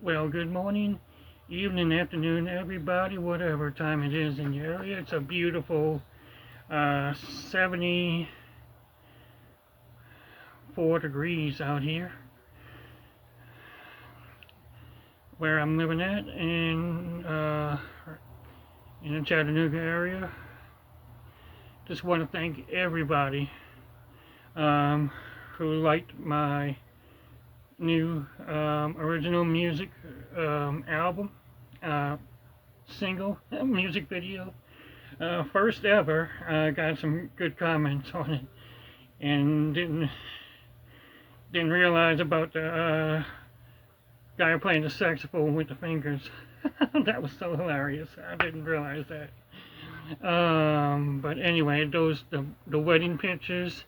Well, good morning, evening, afternoon, everybody, whatever time it is in your area. It's a beautiful 74 degrees out here where I'm living at in the Chattanooga area. Just want to thank everybody who liked my new original music album, single, music video. First ever. I got some good comments on it, and didn't realize about the guy playing the saxophone with the fingers. That was so hilarious. I didn't realize that. But anyway, the wedding pictures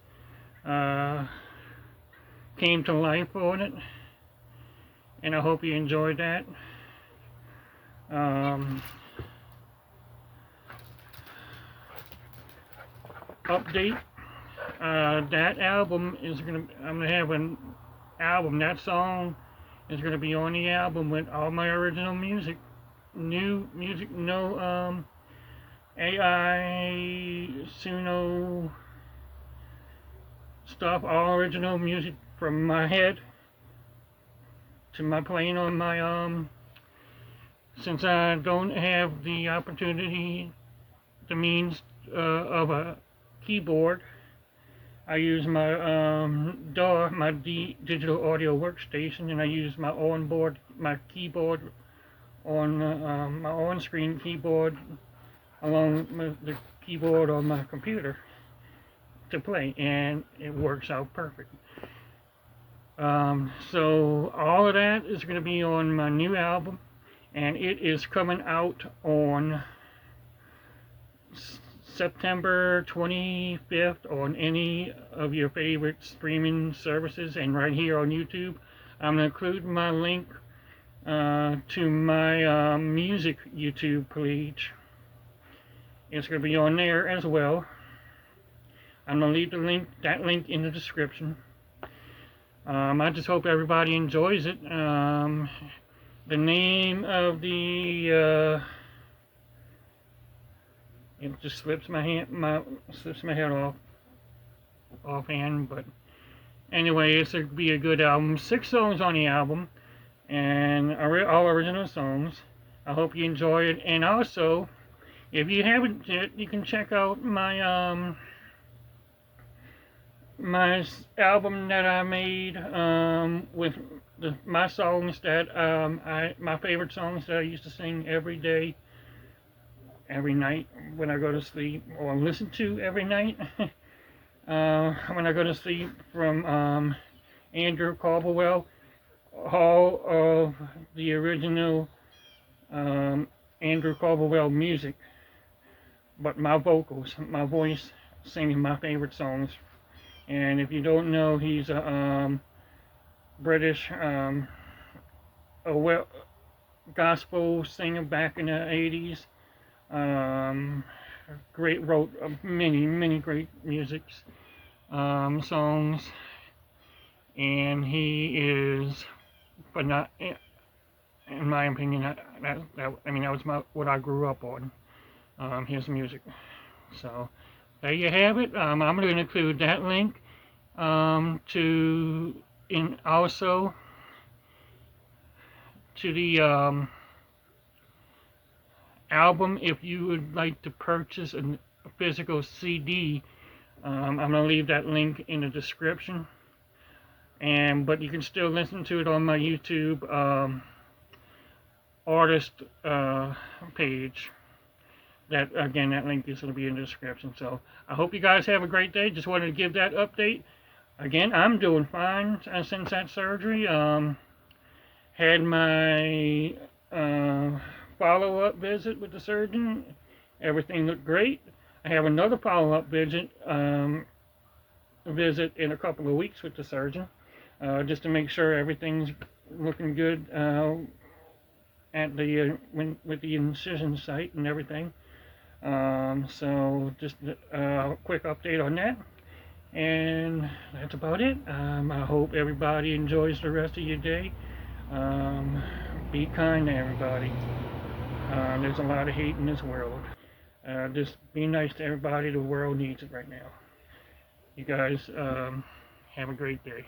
came to life on it, and I hope you enjoyed that. Update. That album is I'm gonna have an album. That song is gonna be on the album with all my original music, new music, no AI, Suno stuff, all original music from my head to my playing on my since I don't have the opportunity, the means of a keyboard, I use my DAW, my digital audio workstation, and I use my keyboard on my on-screen keyboard along with the keyboard on my computer to play, and it works out perfect. So all of that is going to be on my new album, and it is coming out on September 25th on any of your favorite streaming services, and right here on YouTube. I'm going to include my link to my music YouTube page. It's going to be on there as well. I'm going to leave that link in the description. I just hope everybody enjoys it. The name of the it just slips my head offhand, but anyway, it's gonna be a good album. 6 songs on the album, and all original songs. I hope you enjoy it, and also, if you haven't yet, you can check out my my album that I made with my songs that my favorite songs that I used to sing every day, every night when I go to sleep, or listen to every night when I go to sleep, from Andrew Culverwell, all of the original Andrew Culverwell music, but my vocals, my voice singing my favorite songs. And if you don't know, he's a British gospel singer back in the 80s. Wrote many great songs, and he is, but not in my opinion. That was what I grew up on, his music. So there you have it. I'm going to include that link also to the album. If you would like to purchase a physical CD, I'm going to leave that link in the description. But you can still listen to it on my YouTube artist page. That link is going to be in the description. So I hope you guys have a great day. Just wanted to give that update. Again, I'm doing fine since that surgery. Had my follow-up visit with the surgeon. Everything looked great. I have another follow-up visit in a couple of weeks with the surgeon, just to make sure everything's looking good at with the incision site and everything. So just a quick update on that, and that's about it. I hope everybody enjoys the rest of your day. Be kind to everybody. There's a lot of hate in this world. Just be nice to everybody. The world needs it right now. You guys have a great day.